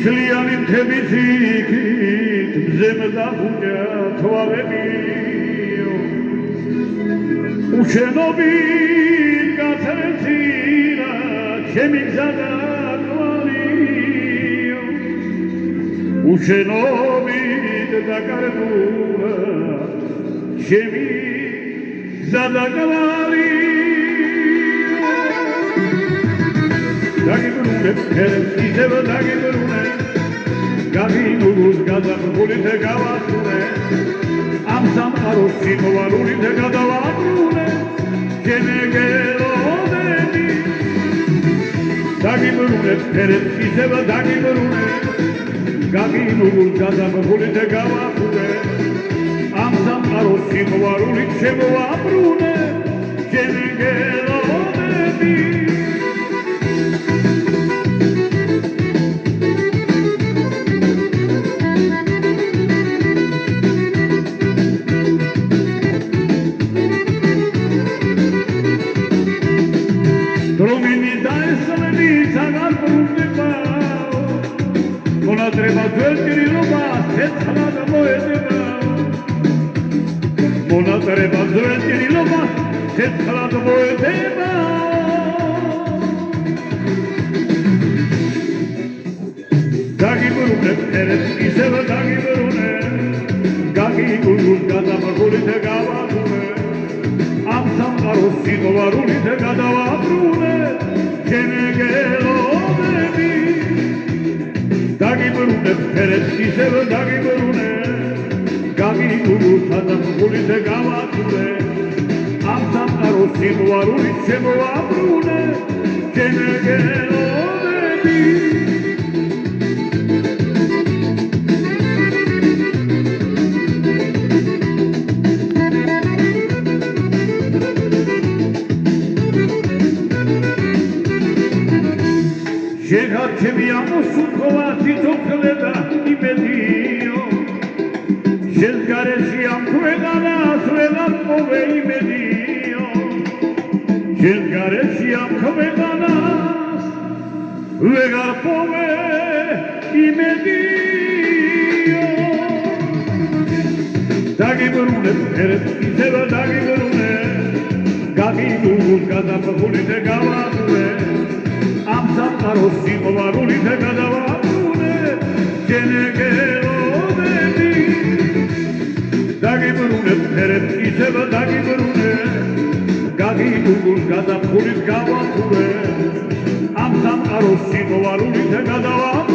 სისხლიანი მთების იქით მზემდა ხუჭა თვალებიო უშენობით გათრეცირა ჩემი გზა და კვალიო უშენობით დაკარგულა ჩემი გზა და კვალიო დაგიბრუნე ფერებს ისევ დაგიბრუნე გაგინულს გადაბრუნეთ გავასწრე ამ სამყაროს სიყვარულით გადავაბრუნე შემეგელოდები დაგიბრუნე ფერებს ისევ დაგიბრუნე გაგინულს გადაბრუნეთ გავასწრე ამ სამყაროს სიყვარულით შემოვაბრუნე შემეგელოდები treba zveltirilo setla da mojedeva Mona treba zveltirilo setla da mojedeva Dagi burune eret iseva dagi burune Gagi gulul gadabrunite gavadune Am samqaros siqvarunite gadavabrune Kenegelo დაგიბრუნე ფერებს ისევ დაგიბრუნე გაგიგულუს ადაბულით გავაყურე ამ სამყაროს სიყვარულით შემოვაბრუნე შემეგელოდები Შეგარჩები ამოსუქოვათი თოქლედა იმედიო შენ გარეში ამ ქვეყანას ვეღარ მოვე იმედიო შენ გარეში ამ ქვეყანას ვეღარ მოვე იმედიო დაგიბრუნე ფერებს ისევ დაგიბრუნე გაგიგულუს გადაბრუნეთ გავაყურე am samqaros siqvarulით გადავაბრუნე შემეგელოდები დაგიბრუნე ფერებს ისევ დაგიბრუნე გაგიგულუს გადაბრუნეთ გავაყურე am samqaros siqvarulით გადავაბრუნე